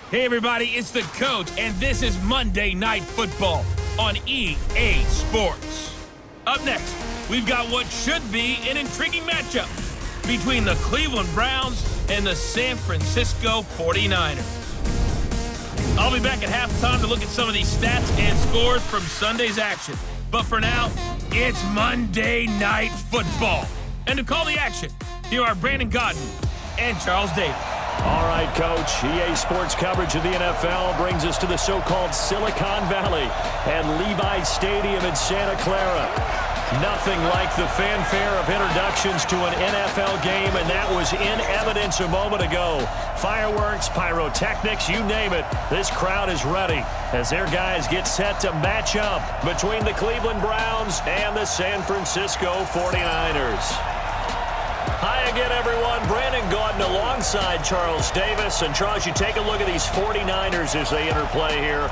Hey everybody, it's the coach, and this is Monday Night Football on EA Sports. Up next, we've got what should be an intriguing matchup between the Cleveland Browns and the San Francisco 49ers. I'll be back at halftime to look at some of these stats and scores from Sunday's action. But for now, it's Monday Night Football. And to call the action, here are Brandon Godden and Charles Davis. All right, Coach. EA Sports coverage of the NFL brings us to the so-called Silicon Valley and Levi Stadium in Santa Clara. Nothing like the fanfare of introductions to an NFL game, and that was in evidence a moment ago. Fireworks, pyrotechnics, you name it. This crowd is ready as their guys get set to match up between the Cleveland Browns and the San Francisco 49ers. Hi again, everyone. Brandon Gaudin alongside Charles Davis. And, Charles, you take a look at these 49ers as they interplay here.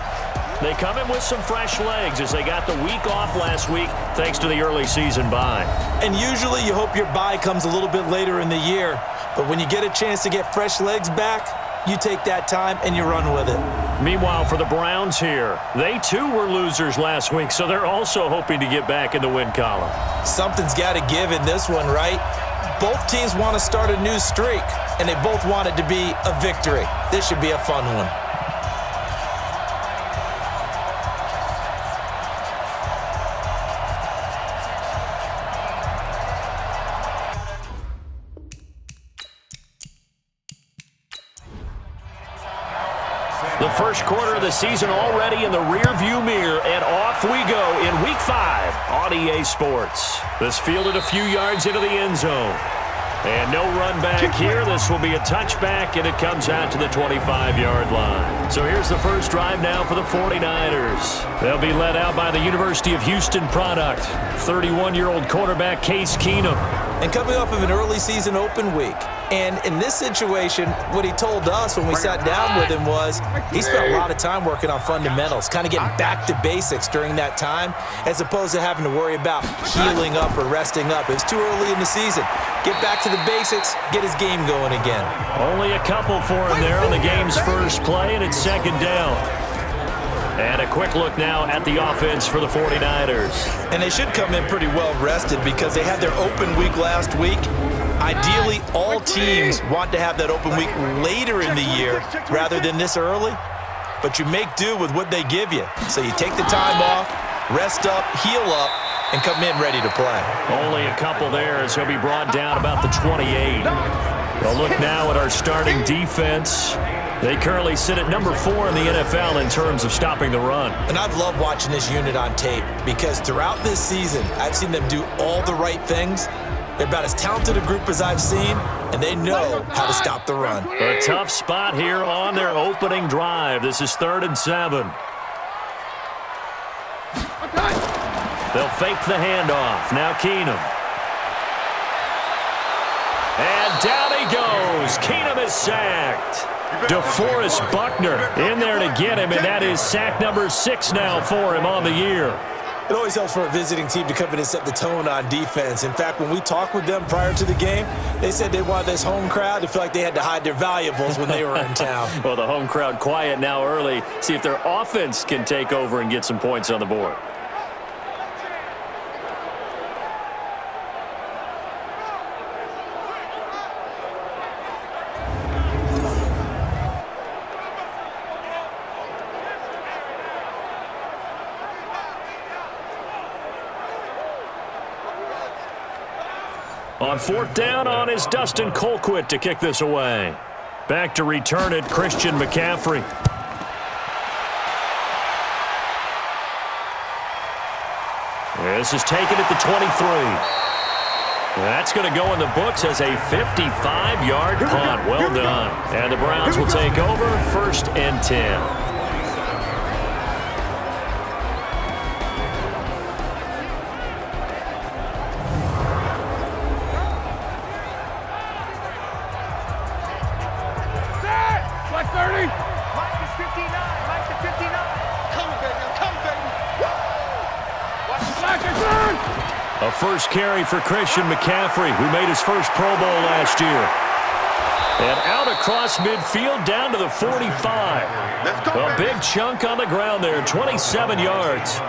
They come in with some fresh legs as they got the week off last week thanks to the early season bye. And usually you hope your bye comes a little bit later in the year. But when you get a chance to get fresh legs back, you take that time and you run with it. Meanwhile, for the Browns here, they too were losers last week, so they're also hoping to get back in the win column. Something's got to give in this one, right? Both teams want to start a new streak, and they both want it to be a victory. This should be a fun one. The first quarter of the season already in the rearview mirror, and off we go in Week 5 on EA Sports. This fielded a few yards into the end zone. And no run back here. This will be a touchback, and it comes out to the 25-yard line. So here's the first drive now for the 49ers. They'll be led out by the University of Houston product, 31-year-old quarterback Case Keenum. And coming off of an early season open week. And in this situation, what he told us when we sat down with him was he spent a lot of time working on fundamentals, kind of getting back to basics during that time, as opposed to having to worry about healing up or resting up. It's too early in the season. Get back to the basics, get his game going again. Only a couple for him there on the game's first play, and it's second down. And a quick look now at the offense for the 49ers. And they should come in pretty well rested because they had their open week last week. Ideally, all teams want to have that open week later in the year rather than this early. But you make do with what they give you. So you take the time off, rest up, heal up, and come in ready to play. Only a couple there as he'll be brought down about the 28. We'll look now at our starting defense. They currently sit at number 4 in the NFL in terms of stopping the run. And I've loved watching this unit on tape because throughout this season, I've seen them do all the right things. They're about as talented a group as I've seen, and they know how to stop the run. A tough spot here on their opening drive. This is 3rd and 7. They'll fake the handoff. Now Keenum. And down he goes. Keenum is sacked. DeForest Buckner in there to get him, and that is sack number 6 now for him on the year. It always helps for a visiting team to come in and set the tone on defense. In fact, when we talked with them prior to the game, they said they wanted this home crowd to feel like they had to hide their valuables when they were in town. Well, the home crowd quiet now early. See if their offense can take over and get some points on the board. On 4th down is Dustin Colquitt to kick this away. Back to return it, Christian McCaffrey. This is taken at the 23. That's going to go in the books as a 55-yard punt. Well done. And the Browns will take over 1st and 10. A first carry for Christian McCaffrey, who made his first Pro Bowl last year. And out across midfield down to the 45. A big chunk on the ground there, 27 yards.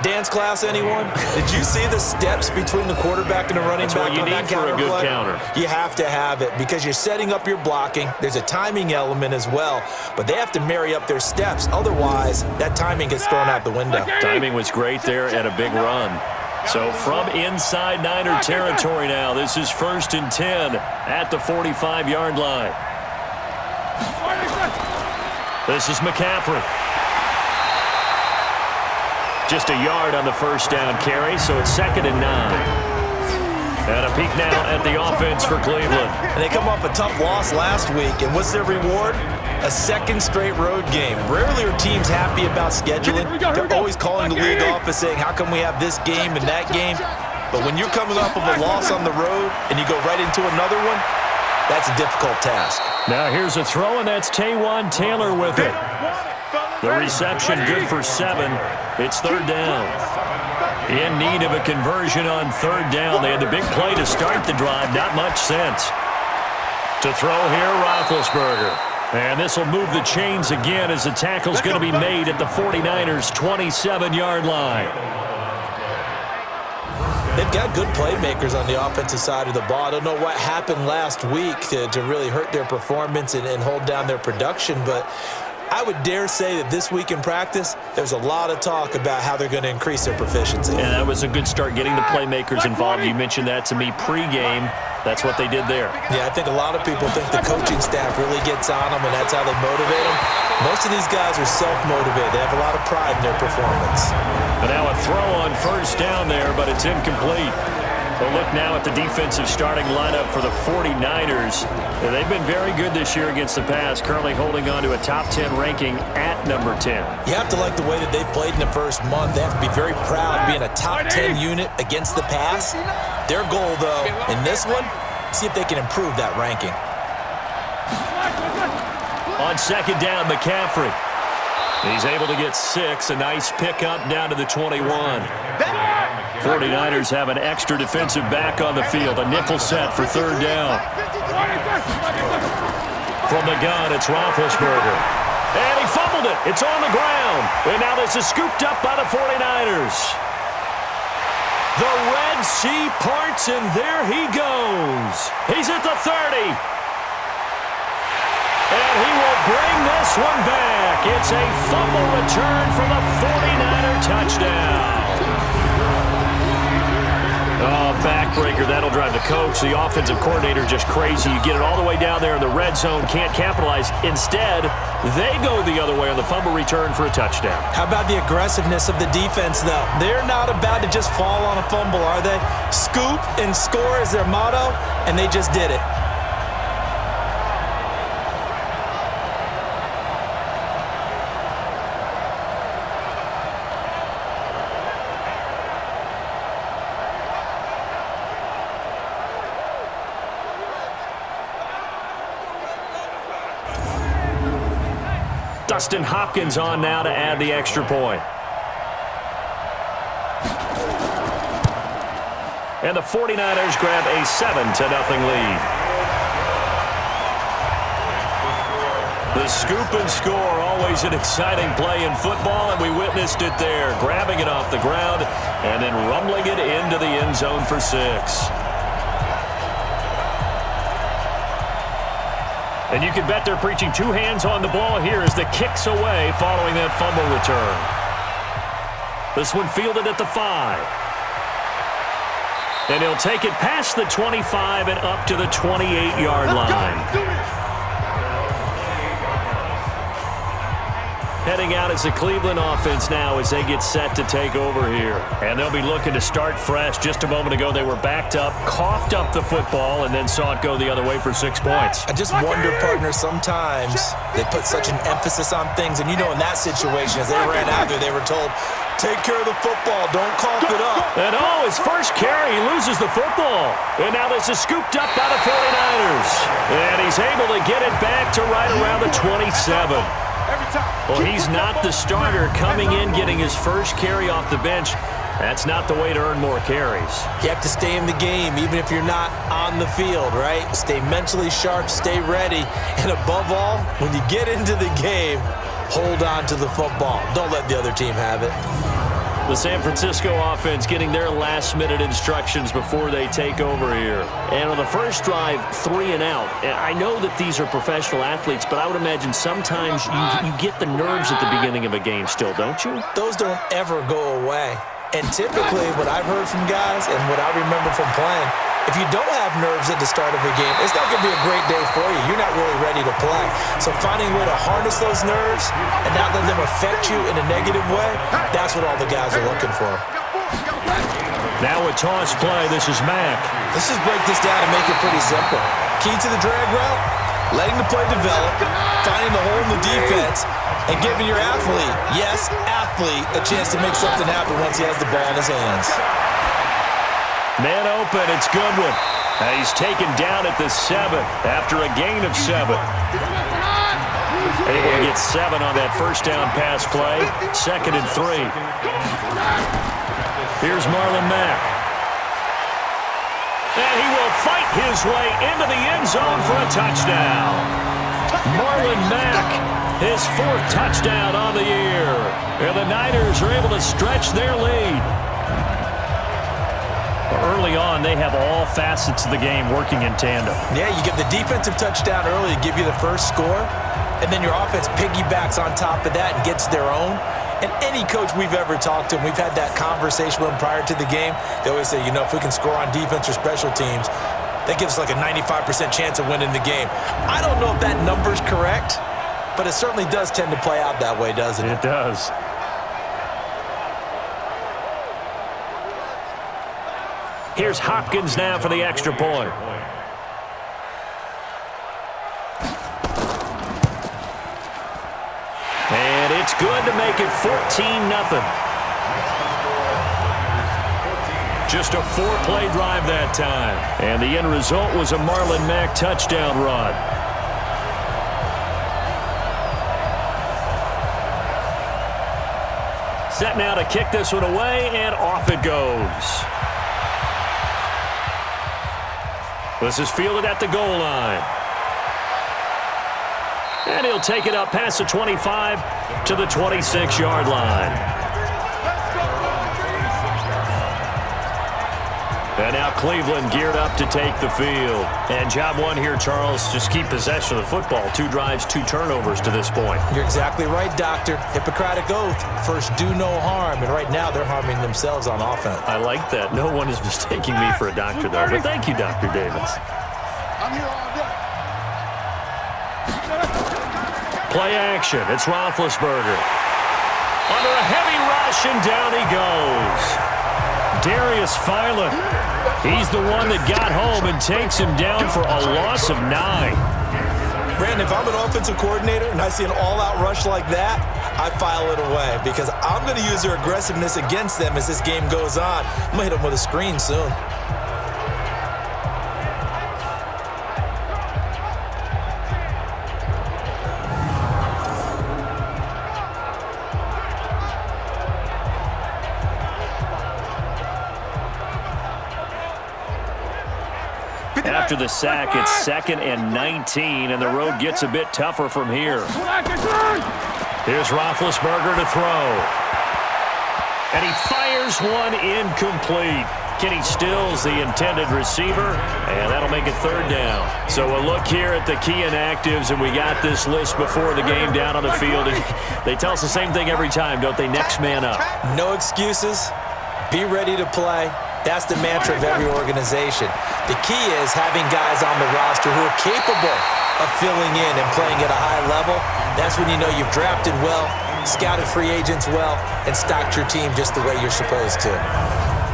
Dance class, anyone? Did you see the steps between the quarterback and the running back on that counter play? That's what you need for a good counter. You have to have it because you're setting up your blocking. There's a timing element as well, but they have to marry up their steps. Otherwise, that timing gets thrown out the window. Timing was great there and a big run. So from inside Niner territory now, this is 1st and 10 at the 45-yard line. This is McCaffrey. Just a yard on the first down carry, so it's 2nd and 9. And a peek now at the offense for Cleveland. And they come off a tough loss last week, and what's their reward? A 2nd straight road game. Rarely are teams happy about scheduling. They're always calling the league office saying, how come we have this game and that game? But when you're coming off of a loss on the road and you go right into another one, that's a difficult task. Now here's a throw, and that's Taywan Taylor with it. The reception good for 7. It's 3rd down. In need of a conversion on 3rd down. They had the big play to start the drive. Not much sense. To throw here, Roethlisberger. And this will move the chains again as the tackle's going to be made at the 49ers' 27-yard line. They've got good playmakers on the offensive side of the ball. I don't know what happened last week to really hurt their performance and hold down their production, but I would dare say that this week in practice, there's a lot of talk about how they're going to increase their proficiency. And that was a good start getting the playmakers involved. You mentioned that to me pregame. That's what they did there. Yeah, I think a lot of people think the coaching staff really gets on them, and that's how they motivate them. Most of these guys are self-motivated. They have a lot of pride in their performance. And now a throw on 1st down there, but it's incomplete. We'll look now at the defensive starting lineup for the 49ers. They've been very good this year against the pass, currently holding on to a top 10 ranking at number 10. You have to like the way that they've played in the first month. They have to be very proud of being a top 10 unit against the pass. Their goal, though, in this one, see if they can improve that ranking. On 2nd down, McCaffrey. He's able to get 6. A nice pickup down to the 21. 49ers have an extra defensive back on the field. A nickel set for 3rd down. From the gun, it's Roethlisberger. And he fumbled it. It's on the ground. And now this is scooped up by the 49ers. The Red Sea parts, and there he goes. He's at the 30. And he will bring this one back. It's a fumble return for the 49er touchdown. Oh, backbreaker. That'll drive the coach, the offensive coordinator, just crazy. You get it all the way down there in the red zone, can't capitalize. Instead, they go the other way on the fumble return for a touchdown. How about the aggressiveness of the defense, though? They're not about to just fall on a fumble, are they? Scoop and score is their motto, and they just did it. Dustin Hopkins on now to add the extra point. And the 49ers grab a 7-0 lead. The scoop and score, always an exciting play in football, and we witnessed it there, grabbing it off the ground and then rumbling it into the end zone for 6. And you can bet they're preaching 2 hands on the ball here as the kick's away following that fumble return. This one fielded at the 5. And he'll take it past the 25 and up to the 28-yard line. Heading out as the Cleveland offense now as they get set to take over here. And they'll be looking to start fresh. Just a moment ago, they were backed up, coughed up the football, and then saw it go the other way for 6 points. I just wonder, partner, sometimes they put such an emphasis on things. And, you know, in that situation, as they ran out there, they were told, take care of the football, don't cough it up. And, his first carry, he loses the football. And now this is scooped up by the 49ers. And he's able to get it back to right around the 27. Well, he's not the starter coming in, getting his first carry off the bench. That's not the way to earn more carries. You have to stay in the game, even if you're not on the field, right? Stay mentally sharp, stay ready, and above all, when you get into the game, hold on to the football. Don't let the other team have it. The San Francisco offense getting their last-minute instructions before they take over here. And on the first drive, 3 and out. I know that these are professional athletes, but I would imagine sometimes you get the nerves at the beginning of a game still, don't you? Those don't ever go away. And typically, what I've heard from guys and what I remember from playing, if you don't have nerves at the start of a game, it's not going to be a great day for you. You're not really ready to play. So finding a way to harness those nerves and not let them affect you in a negative way, that's what all the guys are looking for. Now a toss play. This is Mack. Let's just break this down and make it pretty simple. Key to the drag route, letting the play develop, finding the hole in the defense, and giving your athlete, yes, athlete, a chance to make something happen once he has the ball in his hands. Man open, it's Goodwin. He's taken down at the 7 after a gain of 7. Able to get 7 on that first down pass play. 2nd and 3. Here's Marlon Mack. And he will fight his way into the end zone for a touchdown. Marlon Mack, his 4th touchdown on the year. And the Niners are able to stretch their lead. Early on, they have all facets of the game working in tandem. Yeah, you get the defensive touchdown early to give you the first score, and then your offense piggybacks on top of that and gets their own. And any coach we've ever talked to, and we've had that conversation with them prior to the game, they always say, if we can score on defense or special teams, that gives us like a 95% chance of winning the game. I don't know if that number's correct, but it certainly does tend to play out that way, doesn't it? It does. Here's Hopkins now for the extra point. And it's good to make it 14-0. Just a 4-play drive that time. And the end result was a Marlon Mack touchdown run. Set now to kick this one away, and off it goes. This is fielded at the goal line. And he'll take it up past the 25 to the 26-yard line. And now Cleveland geared up to take the field. And job one here, Charles, just keep possession of the football. 2 drives, 2 turnovers to this point. You're exactly right, Doctor. Hippocratic oath. First, do no harm. And right now, they're harming themselves on offense. I like that. No one is mistaking me for a doctor, though. But thank you, Dr. Davis. I'm here all day. Play action. It's Roethlisberger. Under a heavy rush, and down he goes. Darius Philon, he's the one that got home and takes him down for a loss of 9. Brandon, if I'm an offensive coordinator and I see an all-out rush like that, I file it away because I'm going to use their aggressiveness against them as this game goes on. I'm going to hit them with a screen soon. After the sack, it's 2nd and 19, and the road gets a bit tougher from here. Here's Roethlisberger to throw. And he fires one incomplete. Kenny Stills, the intended receiver, and that'll make it 3rd down. So a look here at the key inactives, and we got this list before the game down on the field. And they tell us the same thing every time, don't they? Next man up. No excuses. Be ready to play. That's the mantra of every organization. The key is having guys on the roster who are capable of filling in and playing at a high level. That's when you know you've drafted well, scouted free agents well, and stocked your team just the way you're supposed to.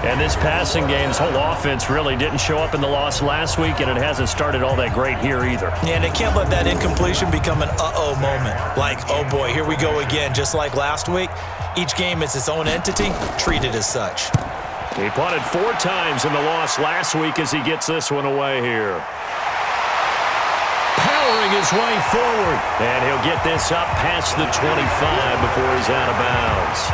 And this passing game's whole offense really didn't show up in the loss last week, and it hasn't started all that great here either. Yeah, and they can't let that incompletion become an uh-oh moment. Like, oh boy, here we go again, just like last week. Each game is its own entity, treat it as such. He punted 4 times in the loss last week as he gets this one away here. Powering his way forward. And he'll get this up past the 25 before he's out of bounds.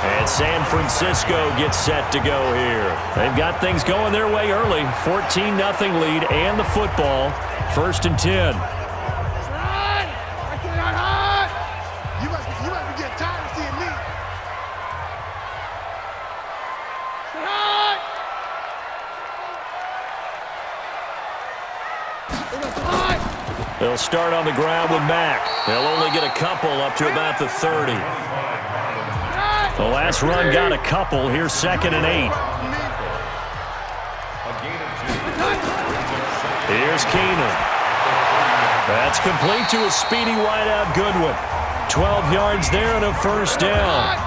And San Francisco gets set to go here. They've got things going their way early. 14-0 lead and the football. 1st and 10. You must be getting tired of seeing me. They'll start on the ground with Mack. They'll only get a couple up to about the 30. The last run got a couple. Here's 2nd and 8. Here's Keenum. That's complete to a speedy wideout Goodwin. 12 yards there and a 1st down.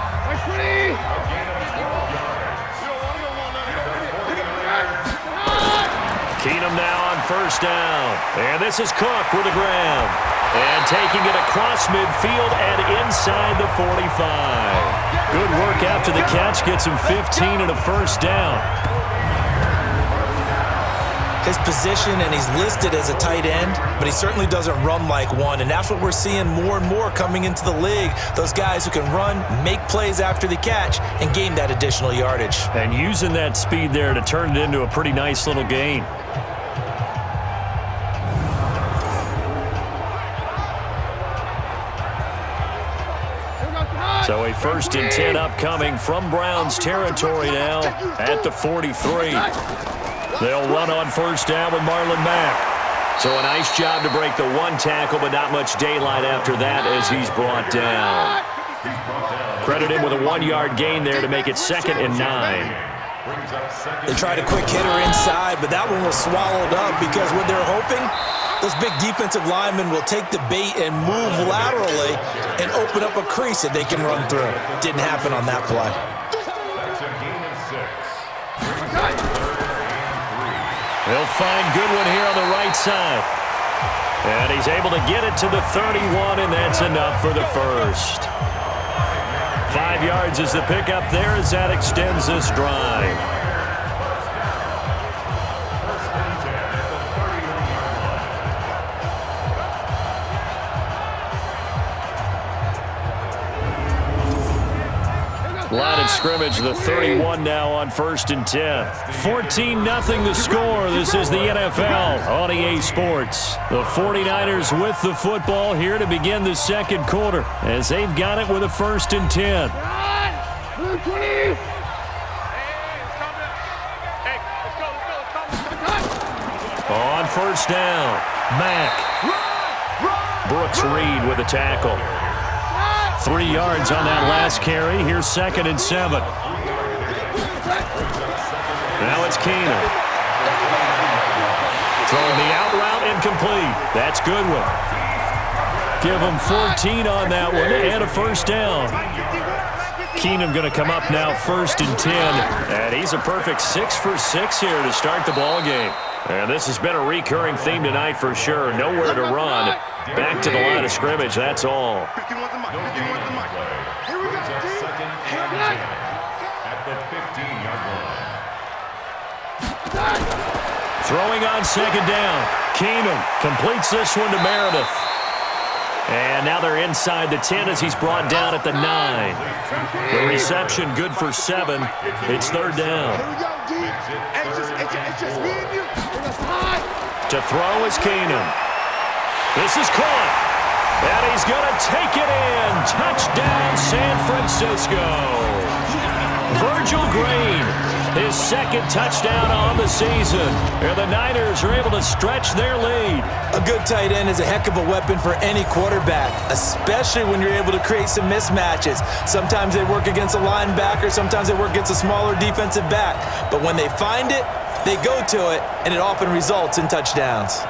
Keenum now on 1st down. And this is Cook with the ground. And taking it across midfield and inside the 45. Good work after the catch. Gets him 15 and a 1st down. His position, and he's listed as a tight end, but he certainly doesn't run like one, and that's what we're seeing more and more coming into the league. Those guys who can run, make plays after the catch, and gain that additional yardage. And using that speed there to turn it into a pretty nice little gain. So a 1st and 10 upcoming from Browns territory now at the 43. They'll run on 1st down with Marlon Mack. So a nice job to break the 1 tackle, but not much daylight after that as he's brought down. Credit him with a 1-yard gain there to make it 2nd and 9. They tried a quick hitter inside, but that one was swallowed up because what they're hoping, those big defensive linemen will take the bait and move laterally and open up a crease that they can run through. Didn't happen on that play. They'll find Goodwin here on the right side. And he's able to get it to the 31, and that's enough for the 1st. 5 yards is the pickup there as that extends this drive. Line of scrimmage, the 31 now on 1st and 10. 14-0 the score. This is the NFL on EA Sports. The 49ers with the football here to begin the 2nd quarter as they've got it with a 1st and 10. On 1st down, Mack. Brooks Reed with a tackle. 3 yards on that last carry. Here's 2nd and 7. Now it's Keenum. Throwing the out route incomplete. That's Goodwin. Give him 14 on that one and a 1st down. Keenum going to come up now 1st and 10. And he's a perfect 6 for 6 here to start the ball game. And this has been a recurring theme tonight for sure. Nowhere to run. Back to the line of scrimmage, that's all. Throwing on 2nd down. Keenum completes this one to Meredith. And now they're inside the 10 as he's brought down at the 9. The reception good for 7. It's 3rd down. To throw is Keenum. This is caught. And he's going to take it in. Touchdown, San Francisco. Virgil Green, his 2nd touchdown on the season. And the Niners are able to stretch their lead. A good tight end is a heck of a weapon for any quarterback, especially when you're able to create some mismatches. Sometimes they work against a linebacker, sometimes they work against a smaller defensive back. But when they find it, they go to it, and it often results in touchdowns.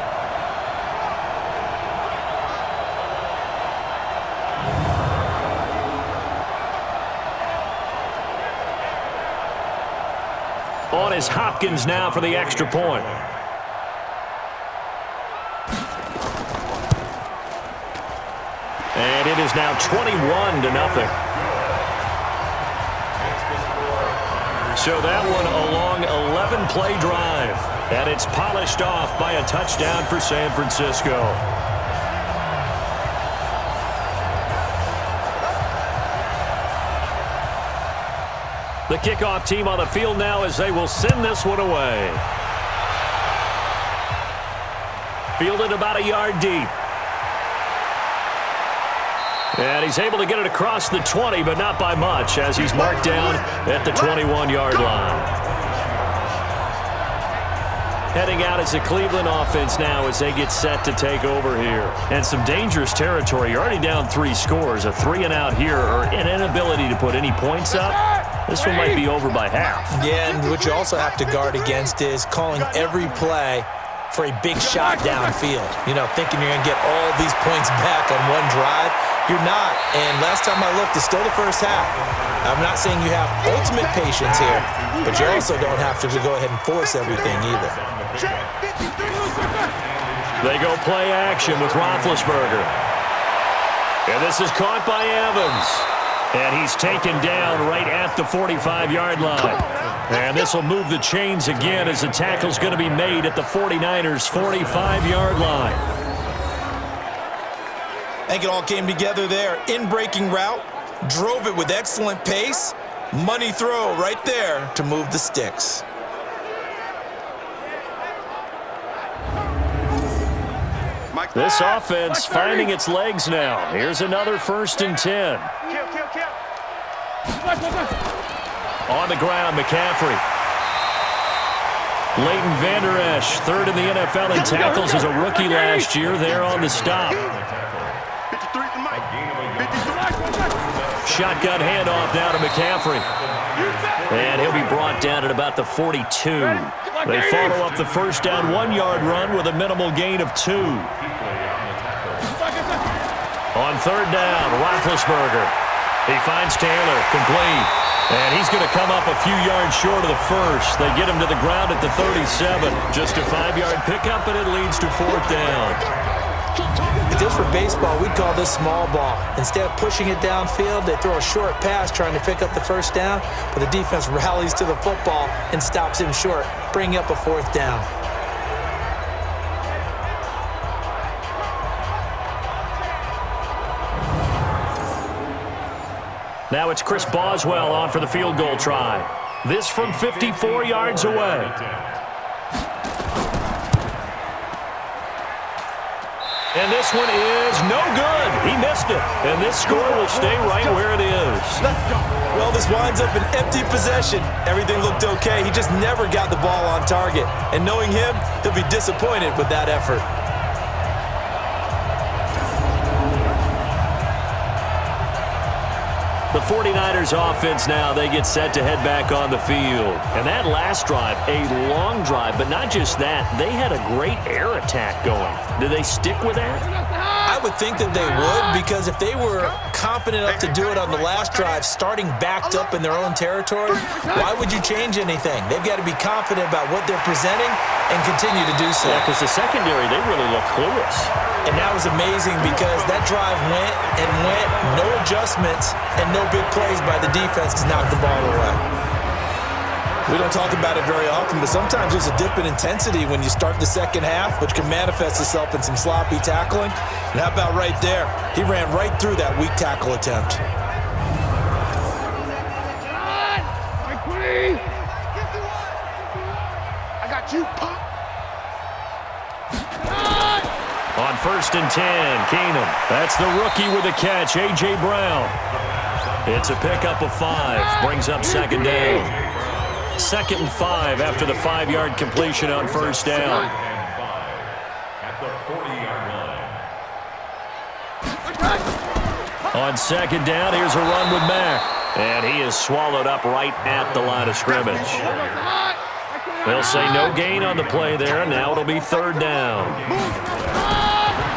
On is Hopkins now for the extra point. And it is now 21-0. So that one a long 11-play drive. And it's polished off by a touchdown for San Francisco. The kickoff team on the field now as they will send this one away. Fielded about a yard deep. And he's able to get it across the 20, but not by much, as he's marked down at the 21-yard line. Heading out is the Cleveland offense now as they get set to take over here. And some dangerous territory. You're already down 3 scores. A 3-and-out here, or an inability to put any points up. This one might be over by half. Yeah, and what you also have to guard against is calling every play for a big shot downfield. You know, thinking you're going to get all these points back on one drive. You're not. And last time I looked, it's still the first half. I'm not saying you have ultimate patience here, but you also don't have to go ahead and force everything either. They go play action with Roethlisberger. And this is caught by Evans. And he's taken down right at the 45-yard line. And this will move the chains again as the tackle's going to be made at the 49ers' 45-yard line. I think it all came together there. In-breaking route, drove it with excellent pace. Money throw right there to move the sticks. This offense finding its legs now. Here's another 1st and 10. On the ground, McCaffrey. Leighton Vander Esch, 3rd in the NFL in tackles as a rookie last year. There on the stop. Shotgun handoff now to McCaffrey. And he'll be brought down at about the 42. They follow up the first down 1-yard run with a minimal gain of 2. On 3rd down, Roethlisberger. He finds Taylor, complete. And he's going to come up a few yards short of the first. They get him to the ground at the 37. Just a 5-yard pickup, and it leads to 4th down. If this were baseball, we'd call this small ball. Instead of pushing it downfield, they throw a short pass trying to pick up the first down, but the defense rallies to the football and stops him short, bringing up a 4th down. Now it's Chris Boswell on for the field goal try. This from 54 yards away. And this one is no good. He missed it. And this score will stay right where it is. Well, this winds up an empty possession. Everything looked okay. He just never got the ball on target. And knowing him, he'll be disappointed with that effort. The 49ers offense now, they get set to head back on the field. And that last drive, a long drive, but not just that. They had a great air attack going. Do they stick with that? I would think that they would, because if they were competent enough to do it on the last drive, starting backed up in their own territory, why would you change anything? They've got to be confident about what they're presenting and continue to do so. Yeah, because the secondary, they really look clueless. And that was amazing because that drive went and went, no adjustments, and no big plays by the defense to knock the ball away. We don't talk about it very often, but sometimes there's a dip in intensity when you start the second half, which can manifest itself in some sloppy tackling. And how about right there? He ran right through that weak tackle attempt. I got you, Pop. On 1st and 10, Keenum. That's the rookie with a catch, A.J. Brown. It's a pickup of 5, brings up 2nd down. 2nd and 5 after the 5-yard completion on 1st down. On 2nd down, here's a run with Mack. And he is swallowed up right at the line of scrimmage. They'll say no gain on the play there. Now it'll be 3rd down.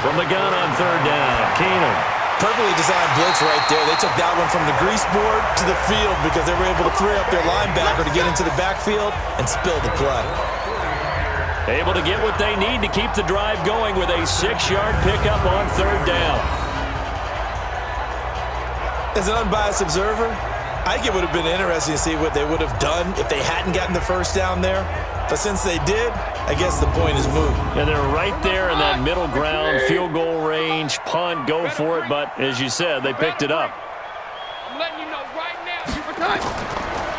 From the gun on 3rd down, Keenum. Perfectly designed blitz right there. They took that one from the grease board to the field because they were able to free up their linebacker to get into the backfield and spill the play. Able to get what they need to keep the drive going with a 6-yard pickup on 3rd down. As an unbiased observer, I think it would have been interesting to see what they would have done if they hadn't gotten the first down there. But since they did, I guess the point is moot. And they're right there in that middle ground, field goal range, punt, go for it. But as you said, they picked it up. I'm letting you know right now.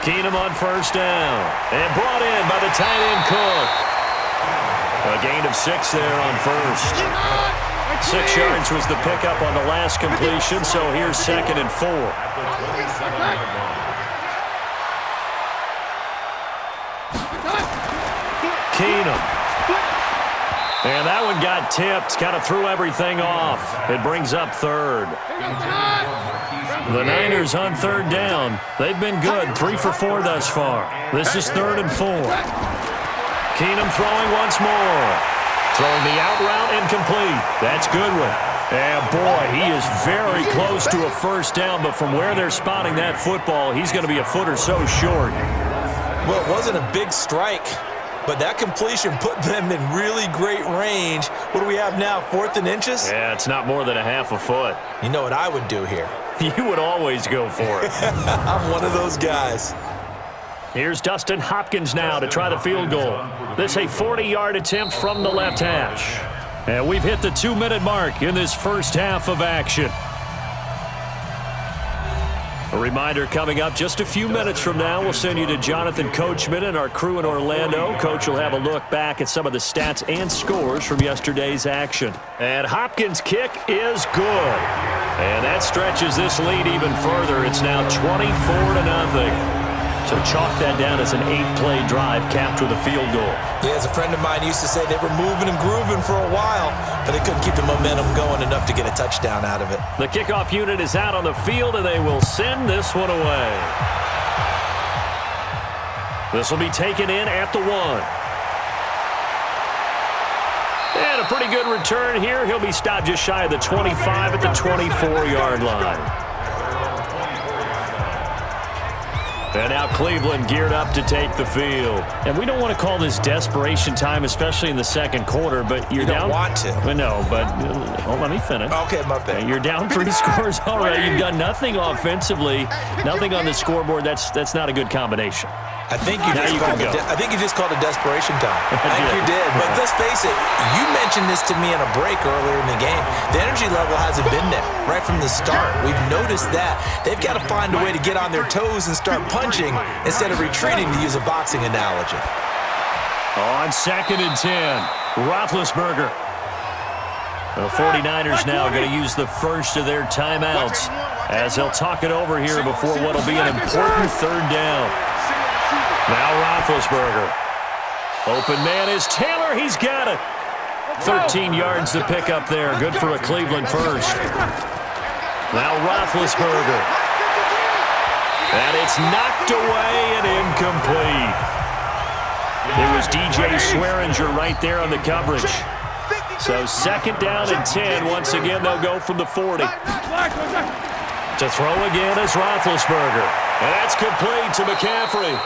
Keenum on first down. And brought in by the tight end Cook. A gain of 6 there on first. 6 yards was the pickup on the last completion, so here's 2nd and 4. Keenum. And that one got tipped, kind of threw everything off. It brings up 3rd. The Niners on 3rd down. They've been good, 3 for 4 thus far. This is 3rd and 4. Keenum throwing once more. Throwing the out route incomplete. That's Goodwin. And boy, he is very close to a first down, but from where they're spotting that football, he's going to be a foot or so short. Well, it wasn't a big strike, but that completion put them in really great range. What do we have now, 4th and inches? Yeah, it's not more than a half a foot. You know what I would do here? You would always go for it. I'm one of those guys. Here's Dustin Hopkins now to try the field goal. This a 40-yard attempt from the left hash. And we've hit the 2-minute mark in this first half of action. A reminder coming up just a few minutes from now, we'll send you to Jonathan Coachman and our crew in Orlando. Coach will have a look back at some of the stats and scores from yesterday's action. And Hopkins' kick is good. And that stretches this lead even further. It's now 24-0. So chalk that down as an 8-play drive capped with a field goal. Yeah, as a friend of mine used to say, they were moving and grooving for a while, but they couldn't keep the momentum going enough to get a touchdown out of it. The kickoff unit is out on the field, and they will send this one away. This will be taken in at the 1. And a pretty good return here. He'll be stopped just shy of the 25 at the 24-yard line. And now Cleveland geared up to take the field. And we don't want to call this desperation time, especially in the second quarter, but you're down. You don't want to. No, but let me finish. Okay, my bad. You're down 3 scores already. You've done nothing offensively, nothing on the scoreboard. That's not a good combination. I think you just called it desperation time. I think you did. But let's face it, you mentioned this to me in a break earlier in the game. The energy level hasn't been there right from the start. We've noticed that. They've got to find a way to get on their toes and start punching instead of retreating, to use a boxing analogy. On 2nd and 10, Roethlisberger. The 49ers now going to use the first of their timeouts as they'll talk it over here before what will be an important 3rd down. Now Roethlisberger. Open man is Taylor. He's got it. 13 yards to pick up there. Good for a Cleveland first. Now Roethlisberger. And it's knocked away and incomplete. It was DJ Swearinger right there on the coverage. So 2nd down and 10. Once again, they'll go from the 40. To throw again is Roethlisberger. And that's complete to McCaffrey.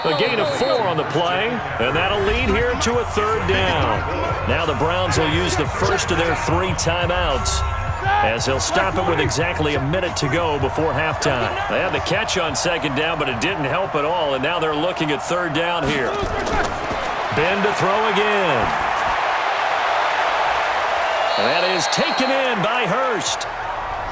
A gain of 4 on the play, and that'll lead here to a 3rd down. Now the Browns will use the first of their 3 timeouts as they'll stop it with exactly a minute to go before halftime. They had the catch on 2nd down, but it didn't help at all, and now they're looking at 3rd down here. Ben to throw again. And that is taken in by Hurst.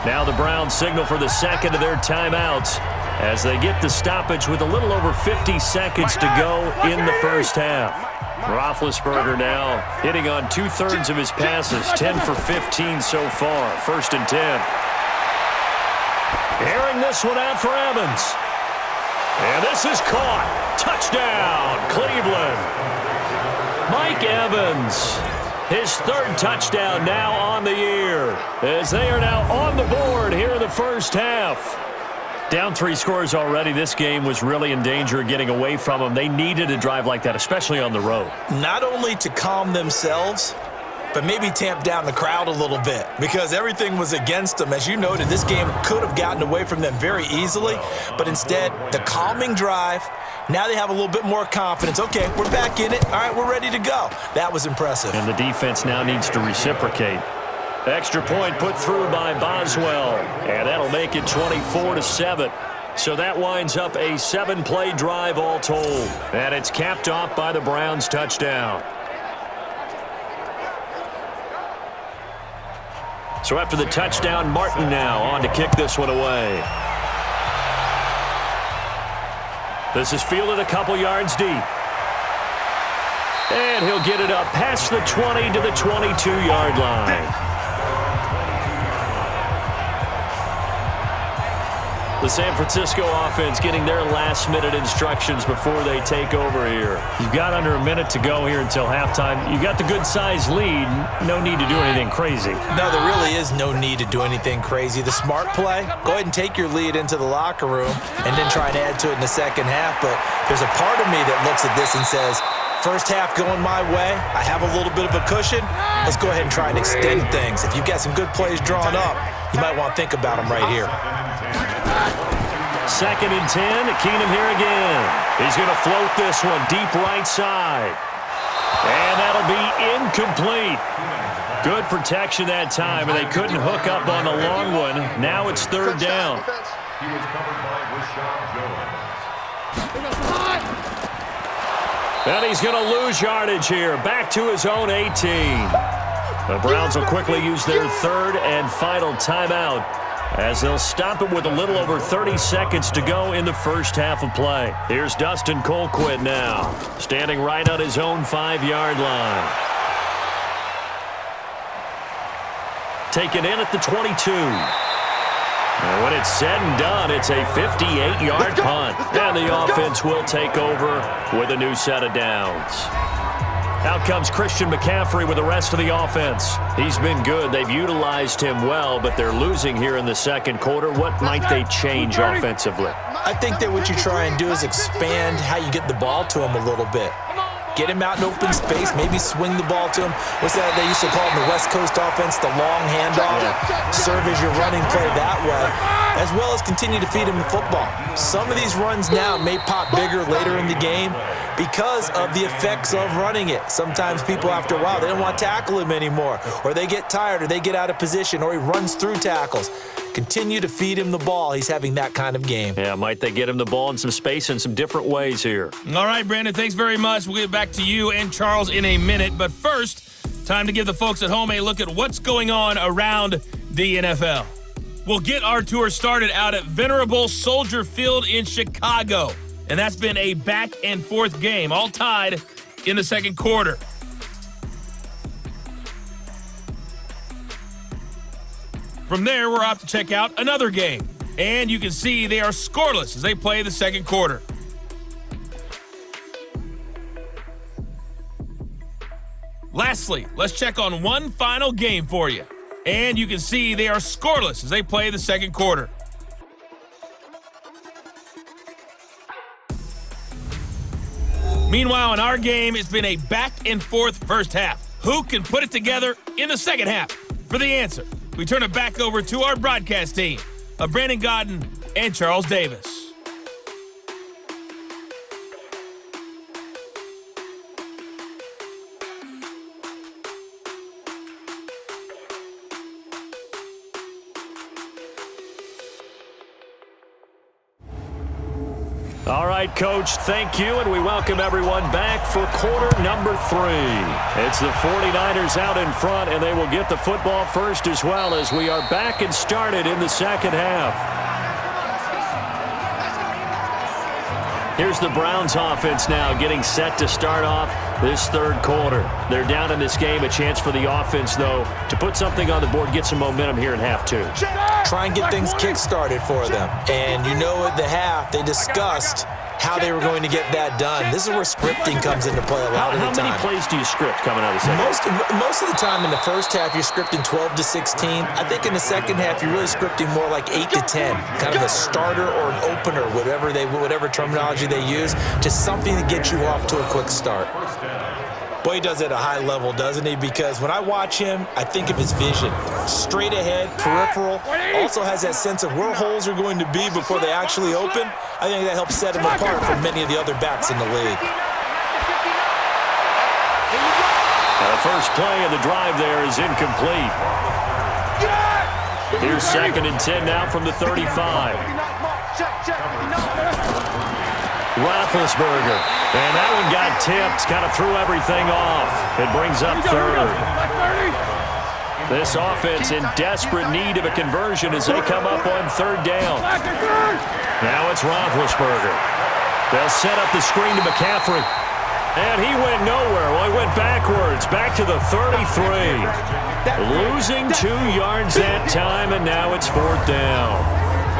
Now the Browns signal for the 2nd of their timeouts as they get the stoppage with a little over 50 seconds to go in the first half. Roethlisberger now hitting on 2/3 of his passes, 10 for 15 so far. 1st and 10. Airing this one out for Evans. And this is caught. Touchdown, Cleveland. Mike Evans. His 3rd touchdown now on the year as they are now on the board here in the first half. Down 3 scores already. This game was really in danger of getting away from them. They needed a drive like that, especially on the road. Not only to calm themselves, but maybe tamp down the crowd a little bit because everything was against them. As you noted, this game could have gotten away from them very easily, but instead, the calming drive, now they have a little bit more confidence. Okay, we're back in it. All right, we're ready to go. That was impressive. And the defense now needs to reciprocate. Extra point put through by Boswell, and that'll make it 24-7. So that winds up a 7-play drive all told, and it's capped off by the Browns' touchdown. So after the touchdown, Martin now on to kick this one away. This is fielded a couple yards deep. And he'll get it up past the 20 to the 22-yard line. The San Francisco offense getting their last-minute instructions before they take over here. You've got under a minute to go here until halftime. You got the good-sized lead. No need to do anything crazy. No, there really is no need to do anything crazy. The smart play, go ahead and take your lead into the locker room and then try and add to it in the second half. But there's a part of me that looks at this and says, first half going my way, I have a little bit of a cushion. Let's go ahead and try and extend things. If you've got some good plays drawn up, you might want to think about them right here. 2nd and 10. Keenum here again. He's going to float this one deep right side. And that'll be incomplete. Good protection that time, and they couldn't hook up on the long one. Now it's 3rd down. He was covered by Rashad Jones. And he's going to lose yardage here. Back to his own 18. The Browns will quickly use their 3rd and final timeout, as they'll stop it with a little over 30 seconds to go in the first half of play. Here's Dustin Colquitt now, standing right on his own 5-yard line. Taken in at the 22. And when it's said and done, it's a 58-yard punt. And the offense will take over with a new set of downs. Out comes Christian McCaffrey with the rest of the offense. He's been good. They've utilized him well, but they're losing here in the second quarter. What might they change offensively? I think that what you try and do is expand how you get the ball to him a little bit. Get him out in open space, maybe swing the ball to him. What's that they used to call in the West Coast offense, the long handoff? Serve as your running play that way, as well as continue to feed him the football. Some of these runs now may pop bigger later in the game because of the effects of running it. Sometimes people, after a while, they don't want to tackle him anymore, or they get tired, or they get out of position, or he runs through tackles. Continue to feed him the ball. He's having that kind of game. Yeah, might they get him the ball in some space in some different ways here. All right, Brandon, thanks very much. We'll get back to you and Charles in a minute. But first, time to give the folks at home a look at what's going on around the NFL. We'll get our tour started out at Venerable Soldier Field in Chicago. And that's been a back-and-forth game, all tied in the second quarter. From there, we're off to check out another game. And you can see they are scoreless as they play the second quarter. Lastly, let's check on one final game for you. And you can see they are scoreless as they play the second quarter. Meanwhile, in our game, it's been a back-and-forth first half. Who can put it together in the second half? For the answer, we turn it back over to our broadcast team of Brandon Godden and Charles Davis. All right, Coach, thank you, and we welcome everyone back for quarter number 3. It's the 49ers out in front, and they will get the football first as well as we are back and started in the second half. Here's the Browns offense now getting set to start off this third quarter. They're down in this game. A chance for the offense, though, to put something on the board, get some momentum here in half 2. Try and get things kick-started for them. And you know at the half, they discussed how they were going to get that done. This is where scripting comes into play a lot of the time. How many plays do you script coming out of the second half? Most of the time in the first half, you're scripting 12 to 16. I think in the second half, you're really scripting more like 8 to 10. Kind of a starter or an opener, whatever terminology they use. Just something to get you off to a quick start. Boy, he does it at a high level, doesn't he? Because when I watch him, I think of his vision. Straight ahead, peripheral. Also has that sense of where holes are going to be before they actually open. I think that helps set him apart from many of the other backs in the league. The first play of the drive there is incomplete. Here's 2nd and 10 now from the 35. Roethlisberger. And that one got tipped, kind of threw everything off. It brings up 3rd. This offense in desperate need of a conversion as they come up on 3rd down. Now it's Roethlisberger. They'll set up the screen to McCaffrey. And he went nowhere. Well, he went backwards, back to the 33. Losing 2 yards that time, and now it's 4th down.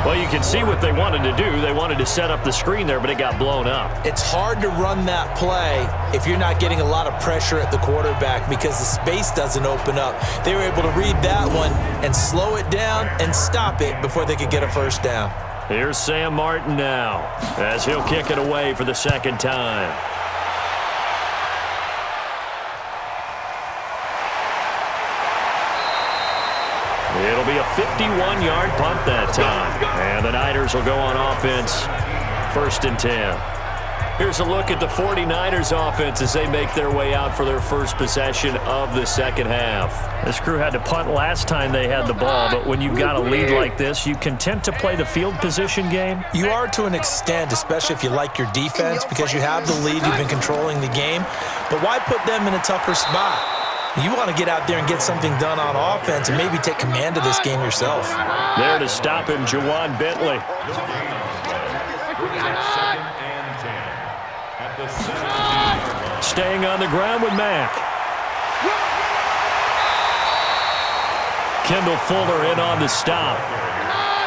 Well, you can see what they wanted to do. They wanted to set up the screen there, but it got blown up. It's hard to run that play if you're not getting a lot of pressure at the quarterback because the space doesn't open up. They were able to read that one and slow it down and stop it before they could get a first down. Here's Sam Martin now as he'll kick it away for the 2nd time. It'll be a 51-yard punt that time. And the Niners will go on offense, 1st and 10. Here's a look at the 49ers offense as they make their way out for their first possession of the 2nd half. This crew had to punt last time they had the ball, but when you've got a lead like this, you content to play the field position game? You are to an extent, especially if you like your defense, because you have the lead, you've been controlling the game. But why put them in a tougher spot? You want to get out there and get something done on offense and maybe take command of this game yourself. There to stop him, Juwan Bentley. Staying on the ground with Mack. Kendall Fuller in on the stop.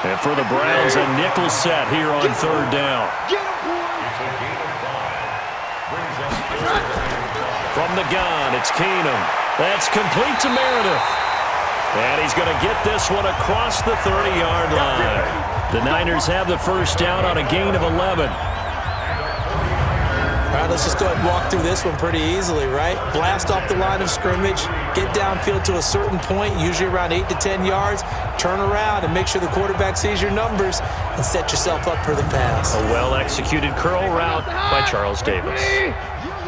And for the Browns, a nickel set here on 3rd down. From the gun, it's Keenum. That's complete to Meredith. And he's going to get this one across the 30-yard line. The Niners have the first down on a gain of 11. All right, let's just go ahead and walk through this one pretty easily, right? Blast off the line of scrimmage, get downfield to a certain point, usually around 8 to 10 yards, turn around and make sure the quarterback sees your numbers and set yourself up for the pass. A well-executed curl route by Charles Davis.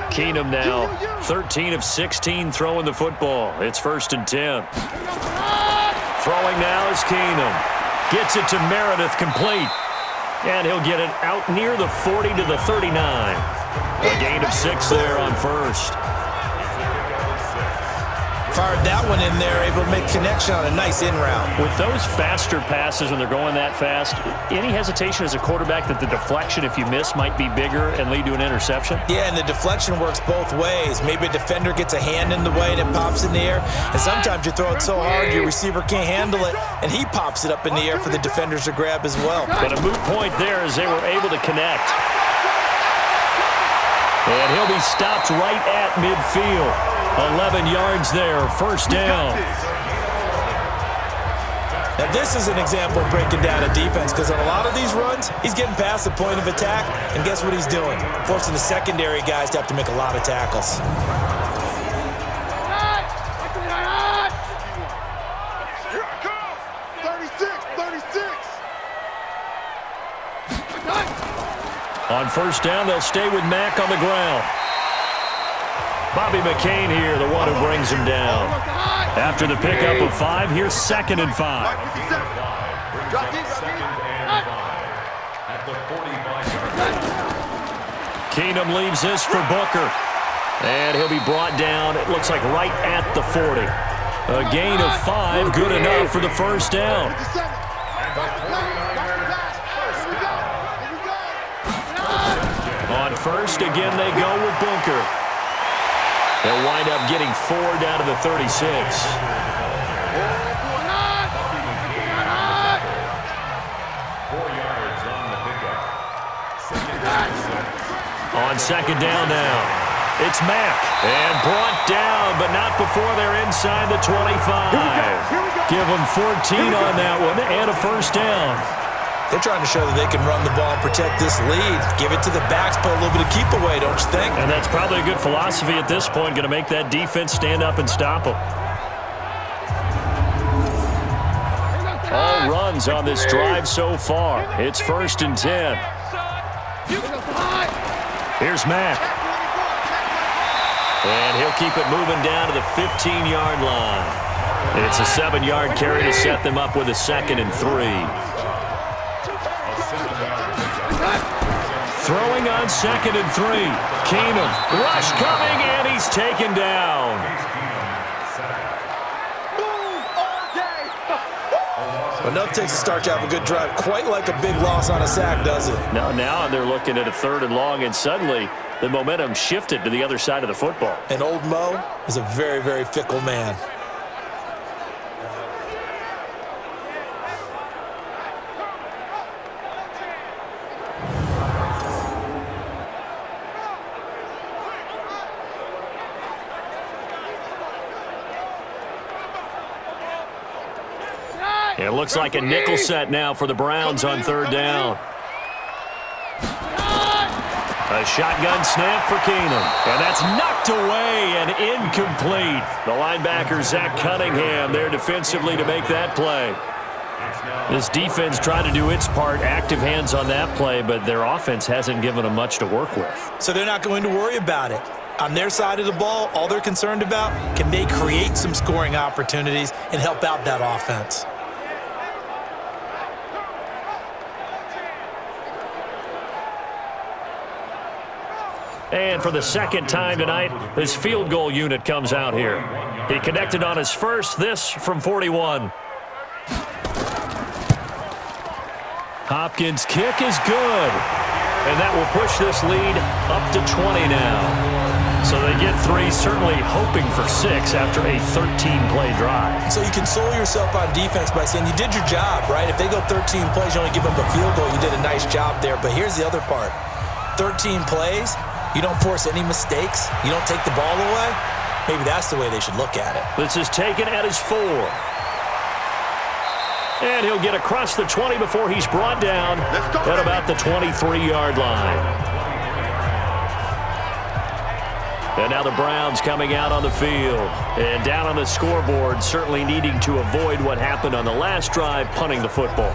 Keenum now, 13 of 16 throwing the football. It's 1st and 10. Throwing now is Keenum. Gets it to Meredith, complete. And he'll get it out near the 40 to the 39. A gain of 6 there on 1st. Fired that one in there, able to make connection on a nice in route. With those faster passes when they're going that fast, any hesitation as a quarterback that the deflection, if you miss, might be bigger and lead to an interception? Yeah, and the deflection works both ways. Maybe a defender gets a hand in the way and it pops in the air, and sometimes you throw it so hard your receiver can't handle it, and he pops it up in the air for the defenders to grab as well. But a moot point there as they were able to connect. And he'll be stopped right at midfield. 11 yards there, 1st down. Now this is an example of breaking down a defense because on a lot of these runs, he's getting past the point of attack, and guess what he's doing? Forcing the secondary guys to have to make a lot of tackles. On 1st down, they'll stay with Mack on the ground. Bobby McCain here, the one who brings him down. After the pickup of 5, here's 2nd and 5. Keenum leaves this for Booker. And he'll be brought down, it looks like right at the 40. A gain of 5, good enough for the 1st down. On 1st, again, they go with Booker. They'll wind up getting 4 down to the 36. On 2nd down now, it's Mack. And brought down, but not before they're inside the 25. Give them 14 on that one and a 1st down. They're trying to show that they can run the ball and protect this lead. Give it to the backs, put a little bit of keep away, don't you think? And that's probably a good philosophy at this point, going to make that defense stand up and stop them. All runs on this drive so far. It's 1st and 10. Here's Mack. And he'll keep it moving down to the 15-yard line. It's a 7-yard carry to set them up with a 2nd and 3. Throwing on 2nd and 3. Keenum. Rush coming, and he's taken down. Enough takes a start to have a good drive. Quite like a big loss on a sack, does it? Now they're looking at a 3rd and long, and suddenly the momentum shifted to the other side of the football. And old Mo is a very, very fickle man. It looks like a nickel set now for the Browns on 3rd down. A shotgun snap for Keenum. And that's knocked away and incomplete. The linebacker, Zach Cunningham, there defensively to make that play. This defense tried to do its part, active hands on that play, but their offense hasn't given them much to work with. So they're not going to worry about it. On their side of the ball, all they're concerned about, can they create some scoring opportunities and help out that offense? And for the 2nd time tonight, this field goal unit comes out here. He connected on his first, this from 41. Hopkins' kick is good. And that will push this lead up to 20 now. So they get 3, certainly hoping for 6 after a 13-play drive. So you console yourself on defense by saying you did your job, right? If they go 13 plays, you only give up a field goal, you did a nice job there. But here's the other part. 13 plays, you don't force any mistakes, you don't take the ball away. Maybe that's the way they should look at it. This is taken at his 4. And he'll get across the 20 before he's brought down at about the 23-yard line. And now the Browns coming out on the field. And down on the scoreboard, certainly needing to avoid what happened on the last drive, punting the football.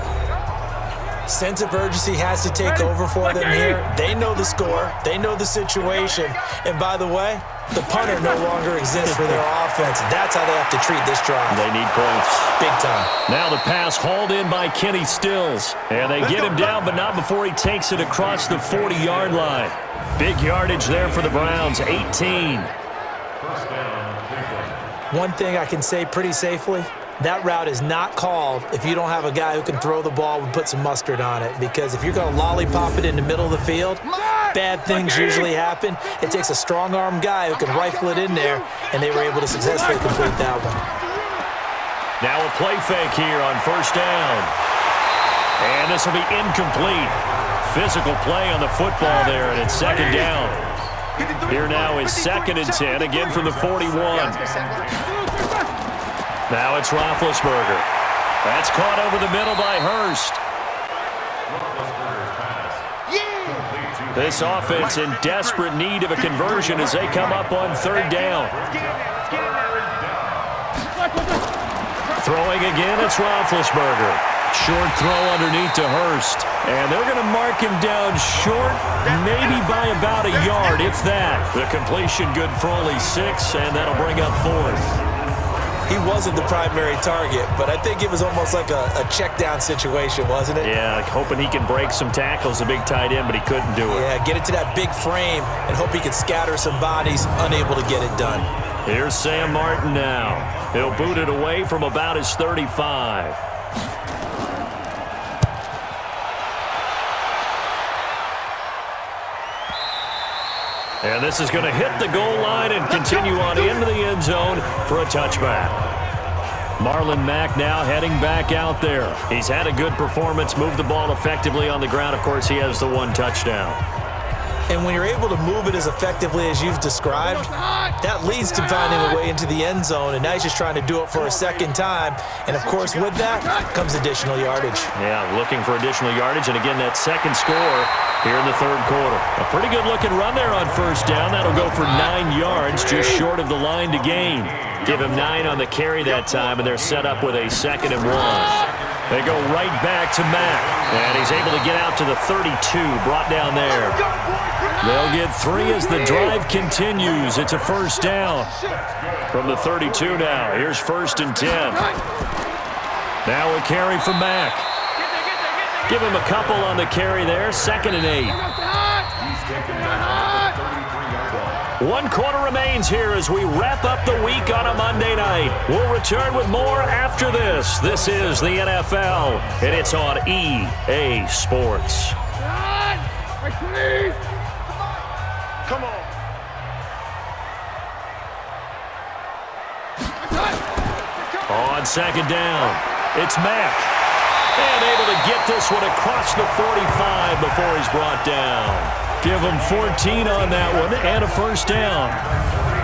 Sense of urgency has to take over for them here. They know the score. They know the situation. And by the way, the punter no longer exists for their offense. That's how they have to treat this drive. They need points. Big time. Now the pass hauled in by Kenny Stills. And they get him down, but not before he takes it across the 40-yard line. Big yardage there for the Browns, 18. One thing I can say pretty safely, that route is not called if you don't have a guy who can throw the ball and put some mustard on it. Because if you're going to lollipop it in the middle of the field, bad things usually happen. It takes a strong-arm guy who can rifle it in there, and they were able to successfully complete that one. Now a play fake here on 1st down. And this will be incomplete. Physical play on the football there, and it's 2nd down. Here now is 2nd and 10, again from the 41. Now it's Roethlisberger. That's caught over the middle by Hurst. This offense in desperate need of a conversion as they come up on 3rd down. Throwing again, it's Roethlisberger. Short throw underneath to Hurst. And they're going to mark him down short, maybe by about a yard, if that. The completion good for only 6, and that'll bring up 4th. He wasn't the primary target, but I think it was almost like a check-down situation, wasn't it? Yeah, like hoping he can break some tackles, a big tight end, but he couldn't do it. Yeah, get it to that big frame and hope he can scatter some bodies, unable to get it done. Here's Sam Martin now. He'll boot it away from about his 35. And this is going to hit the goal line and continue on into the end zone for a touchback. Marlon Mack now heading back out there. He's had a good performance, moved the ball effectively on the ground. Of course, he has the 1 touchdown. And when you're able to move it as effectively as you've described, that leads to finding a way into the end zone, and now he's just trying to do it for a 2nd time. And, of course, with that comes additional yardage. Yeah, looking for additional yardage, and again, that 2nd score here in the 3rd quarter. A pretty good-looking run there on 1st down. That'll go for 9 yards, just short of the line to gain. Give him 9 on the carry that time, and they're set up with a 2nd and 1. They go right back to Mack, and he's able to get out to the 32, brought down there. They'll get 3 as the drive continues. It's a 1st down from the 32 now. Here's 1st and 10. Now a carry from Mack. Give him a couple on the carry there. 2nd and 8. 1 quarter remains here as we wrap up the week on a Monday night. We'll return with more after this. This is the NFL, and it's on EA Sports. Come on. On second down, it's Mack. And able to get this one across the 45 before he's brought down. Give him 14 on that one and a first down.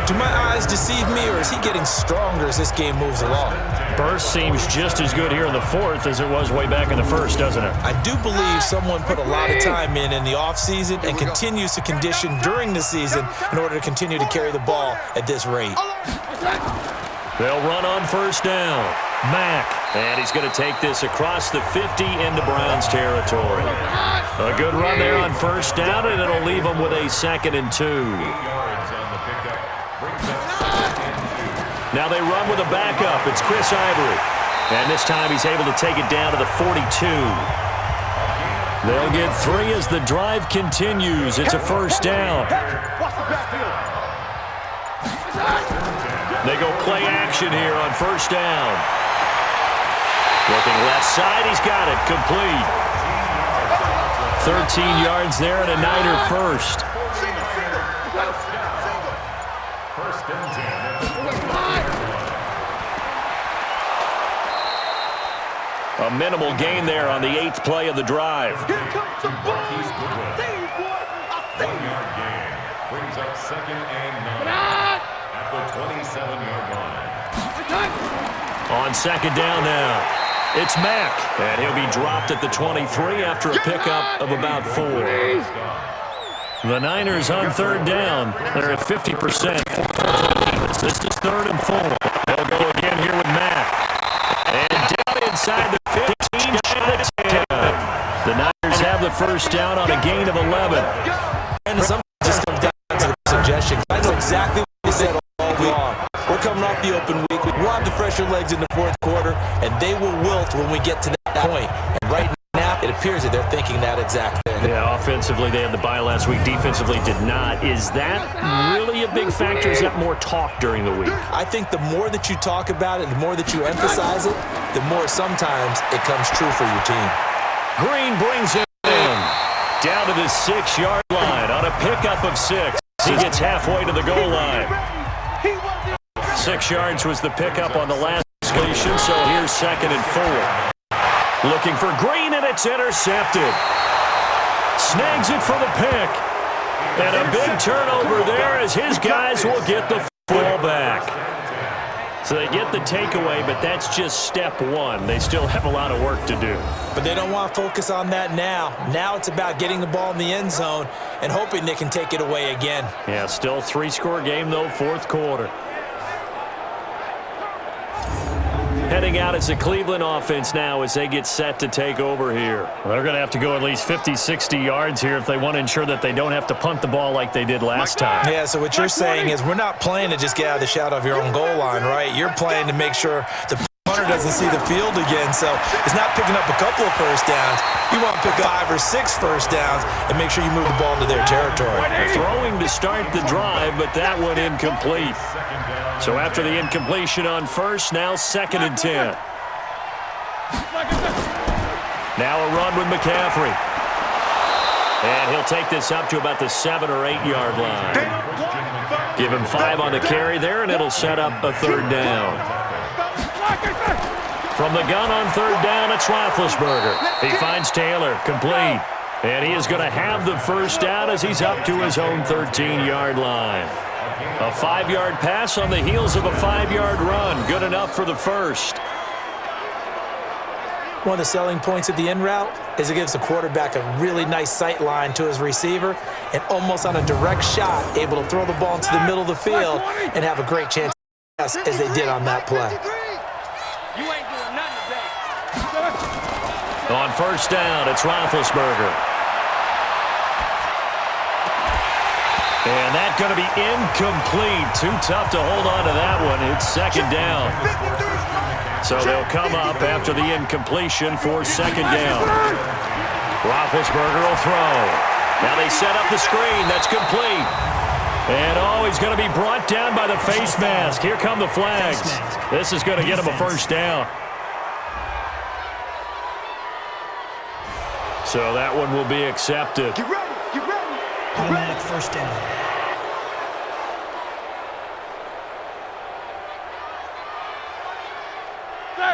Do my eyes deceive me, or is he getting stronger as this game moves along? Burst seems just as good here in the fourth as it was way back in the first, doesn't it? I do believe someone put a lot of time in the offseason and continues to condition during the season in order to continue to carry the ball at this rate. They'll run on first down. Mack, and he's going to take this across the 50 into Browns territory. A good run there on first down, and it'll leave them with a 2nd and 2. Now they run with a backup. It's Chris Ivory. And this time he's able to take it down to the 42. They'll get 3 as the drive continues. It's a first down. They go play action here on first down. Looking left side, he's got it. Complete. 13 yards there and a Niner first. A minimal gain there on the 8th play of the drive. Here comes the ball. I see you, boy. I see you. 1-yard gain brings up 2nd and 9 at the 27-yard line. On second down now, it's Mack, and he'll be dropped at the 23 after a pickup of about 4. The Niners on third down. They're at 50%. This is 3rd and 4. They'll go again here with Mack. And down inside the 15, shot at 10. The Niners have the first down on a gain of 11. And some just comes down to the suggestions. I know exactly what they said all along. We're coming off the open week. We'll have the fresher legs in the fourth quarter, and they will wilt when we get to that point. And right now, it appears that they're thinking that exact thing. Yeah, offensively, they had the bye last week. Defensively, did not. Is that really a big factor? Is that more talk during the week? I think the more that you talk about it, the more that you emphasize it, the more sometimes it comes true for your team. Green brings it in. Down to the 6-yard line on a pickup of 6. He gets halfway to the goal line. 6 yards was the pickup on the last station, so here's 2nd and 4. Looking for Green, and it's intercepted. Snags it for the pick. And a big turnover there as his guys will get the ball back. So they get the takeaway, but that's just step 1. They still have a lot of work to do. But they don't want to focus on that now. Now it's about getting the ball in the end zone and hoping they can take it away again. Yeah, still 3-score game, though, 4th quarter. Heading out as a Cleveland offense now as they get set to take over here. Well, they're going to have to go at least 50, 60 yards here if they want to ensure that they don't have to punt the ball like they did last time. Yeah, so what you're saying is we're not playing to just get out of the shadow of your own goal line, right? You're playing to make sure the punter doesn't see the field again. So it's not picking up a couple of first downs. You want to pick up 5 or 6 first downs and make sure you move the ball into their territory. Throwing to start the drive, but that one incomplete. So after the incompletion on first, now 2nd and 10. Now a run with McCaffrey. And he'll take this up to about the 7 or 8 yard line. Give him 5 on the carry there, and it'll set up a 3rd down. From the gun on 3rd down, it's Roethlisberger. He finds Taylor, complete. And he is going to have the first down as he's up to his own 13-yard line. A 5-yard pass on the heels of a 5-yard run. Good enough for the first. One of the selling points of the in route is it gives the quarterback a really nice sight line to his receiver and almost on a direct shot able to throw the ball into the middle of the field and have a great chance as they did on that play. You ain't doing nothing today. On first down, it's Roethlisberger. And that's going to be incomplete. Too tough to hold on to that one. It's 2nd down. So they'll come up after the incompletion for 2nd down. Roethlisberger will throw. Now they set up the screen. That's complete. And, he's going to be brought down by the face mask. Here come the flags. This is going to get him a first down. So that one will be accepted. Get ready, get ready. Automatic first down.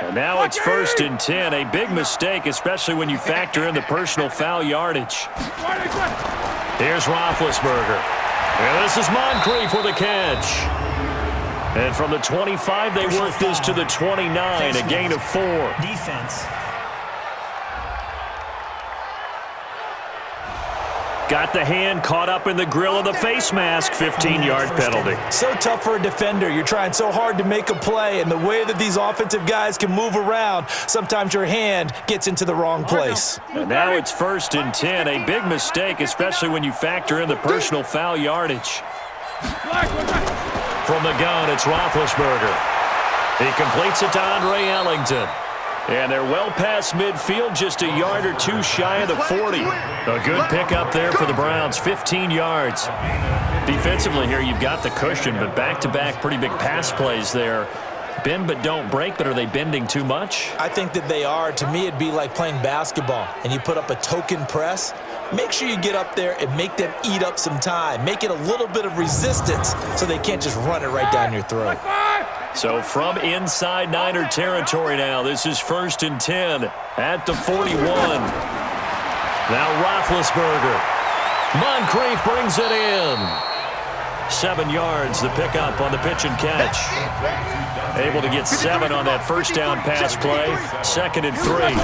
And now it's 1st and 10. A big mistake, especially when you factor in the personal foul yardage. Here's Roethlisberger. And this is Moncrief with a catch. And from the 25, they work this to the 29, a gain of 4. Defense. Got the hand caught up in the grill of the face mask, 15-yard penalty. So tough for a defender. You're trying so hard to make a play, and the way that these offensive guys can move around, sometimes your hand gets into the wrong place. And now it's 1st and 10, a big mistake, especially when you factor in the personal foul yardage. From the gun, it's Roethlisberger. He completes it to Andre Ellington. And they're well past midfield, just a yard or two shy of the 40. A good pickup there for the Browns, 15 yards. Defensively here, you've got the cushion, but back-to-back pretty big pass plays there. Bend but don't break, but are they bending too much? I think that they are. To me, it'd be like playing basketball, and you put up a token press. Make sure you get up there and make them eat up some time. Make it a little bit of resistance so they can't just run it right down your throat. So from inside Niner territory now, this is 1st and 10 at the 41. Now Roethlisberger. Moncrief brings it in. 7 yards, the pickup on the pitch and catch. Able to get 7 on that first down pass play. 2nd and 3.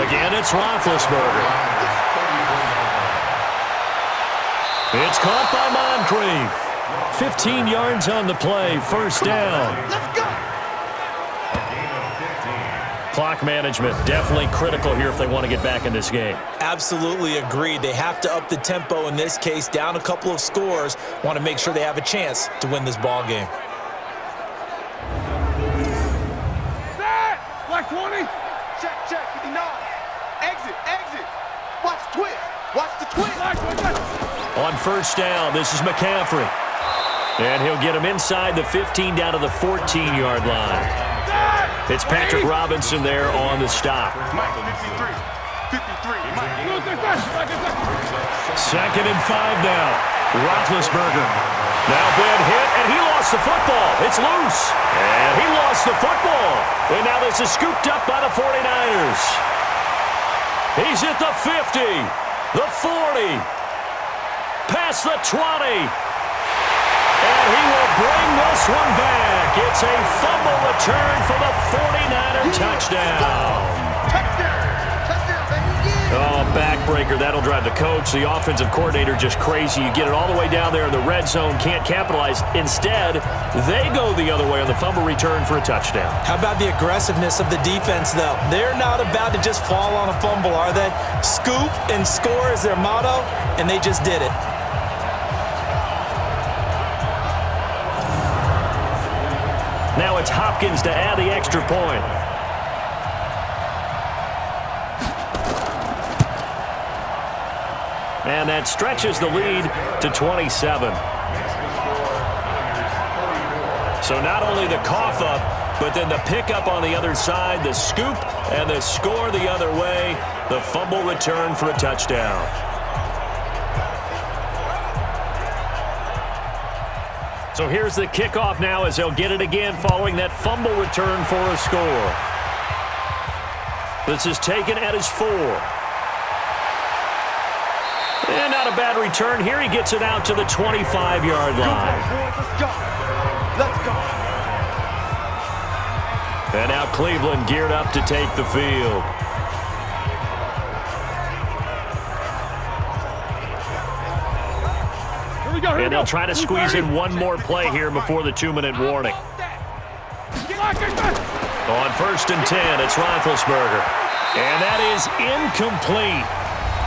Again, it's Roethlisberger. It's caught by Moncrief. 15 yards on the play, first down. Clock management definitely critical here if they want to get back in this game. Absolutely agreed. They have to up the tempo in this case, down a couple of scores. Want to make sure they have a chance to win this ball game. Black 20. Check, 59. Exit. Watch the twist. Watch the twist. On first down, this is McCaffrey. And he'll get him inside the 15 down to the 14-yard line. It's Patrick Robinson there on the stop. 53. 2nd and 5 now. Roethlisberger. Now bad hit, and he lost the football. It's loose. And he lost the football. And now this is scooped up by the 49ers. He's at the 50, the 40, past the 20. And he will bring this one back. It's a fumble return for the 49er touchdown. Oh, backbreaker. That'll drive the coach, the offensive coordinator, just crazy. You get it all the way down there in the red zone, can't capitalize. Instead, they go the other way on the fumble return for a touchdown. How about the aggressiveness of the defense, though? They're not about to just fall on a fumble, are they? Scoop and score is their motto, and they just did it. Now it's Hopkins to add the extra point. And that stretches the lead to 27. So not only the cough up, but then the pickup on the other side, the scoop, and the score the other way, the fumble return for a touchdown. So here's the kickoff now as they'll get it again following that fumble return for a score. This is taken at his 4. And not a bad return here. He gets it out to the 25-yard line. Let's go. And now Cleveland geared up to take the field. And they'll try to squeeze in one more play here before the 2-minute warning. On 1st and 10, it's Roethlisberger. And that is incomplete.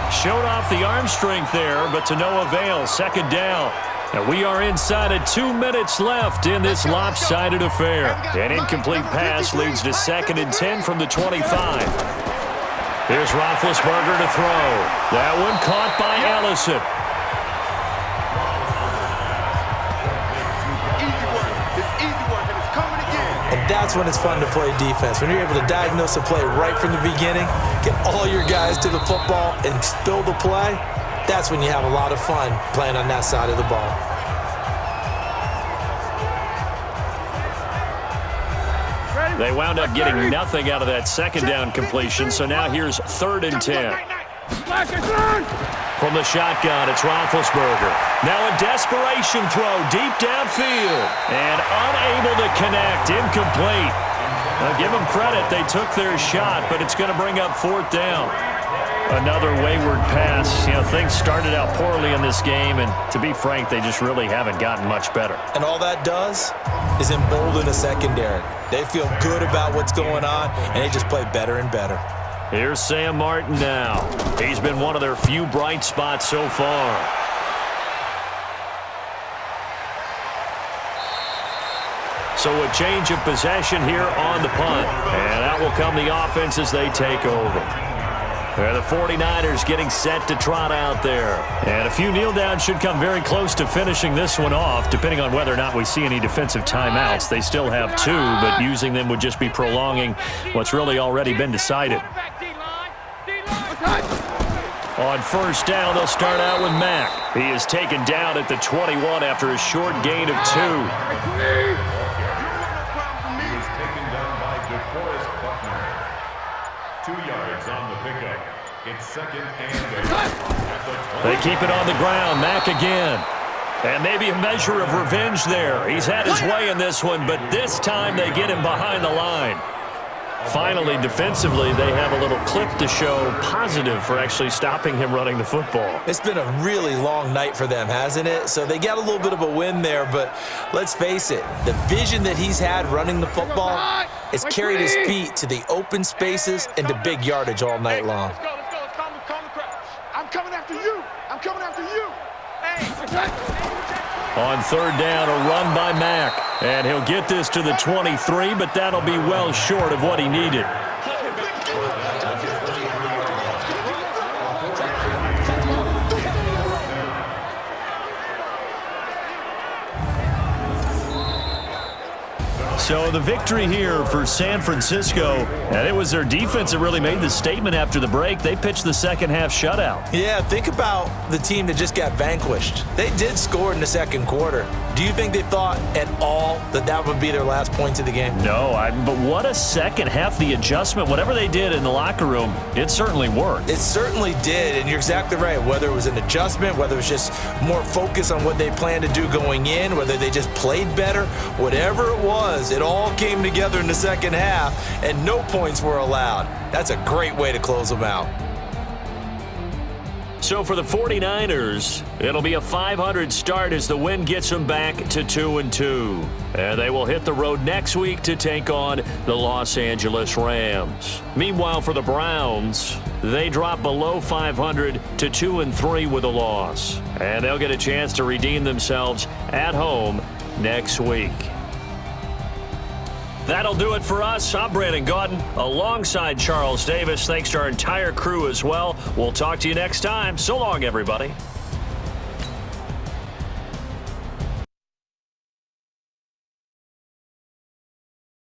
Showed off the arm strength there, but to no avail. 2nd down. And we are inside of 2 minutes left in this lopsided affair. An incomplete pass leads to 2nd and 10 from the 25. Here's Roethlisberger to throw. That one caught by Ellison. that's when it's fun to play defense. When you're able to diagnose a play right from the beginning, get all your guys to the football, and spill the play, that's when you have a lot of fun playing on that side of the ball. They wound up getting nothing out of that second down completion, so now here's 3rd and 10. From the shotgun, it's Roethlisberger. Now a desperation throw deep downfield. And unable to connect, incomplete. Now give them credit, they took their shot, but it's going to bring up 4th down. Another wayward pass. You know, things started out poorly in this game, and to be frank, they just really haven't gotten much better. And all that does is embolden the secondary. They feel good about what's going on, and they just play better and better. Here's Sam Martin now. He's been one of their few bright spots so far. So a change of possession here on the punt. And out will come the offense as they take over. The 49ers getting set to trot out there. And a few kneel downs should come very close to finishing this one off, depending on whether or not we see any defensive timeouts. They still have 2, but using them would just be prolonging what's really already been decided. On 1st down, they'll start out with Mack. He is taken down at the 21 after a short gain of 2. He was taken down by DeForest Buckner. 2 yards on the pickup. It's 2nd and 8. They keep it on the ground. Mack again. And maybe a measure of revenge there. He's had his way in this one, but this time they get him behind the line. Finally, defensively, they have a little clip to show positive for actually stopping him running the football. It's been a really long night for them, hasn't it? So they got a little bit of a win there, but let's face it, the vision that he's had running the football has carried his feet to the open spaces and to big yardage all night long. Let's go. Calm the crowd. I'm coming after you. I'm coming after you. Hey. On 3rd down, a run by Mack. And he'll get this to the 23, but that'll be well short of what he needed. So the victory here for San Francisco, and it was their defense that really made the statement after the break. They pitched the second half shutout. Yeah, think about the team that just got vanquished. They did score in the second quarter. Do you think they thought at all that that would be their last points of the game? No, but what a second half. The adjustment, whatever they did in the locker room, it certainly worked. It certainly did, and you're exactly right. Whether it was an adjustment, whether it was just more focus on what they planned to do going in, whether they just played better, whatever it was, it all came together in the second half, and no points were allowed. That's a great way to close them out. So for the 49ers, it'll be a 500 start as the win gets them back to 2-2. And they will hit the road next week to take on the Los Angeles Rams. Meanwhile, for the Browns, they drop below 500 to 2-3 with a loss. And they'll get a chance to redeem themselves at home next week. That'll do it for us. I'm Brandon Gaudin alongside Charles Davis. Thanks to our entire crew as well. We'll talk to you next time. So long, everybody.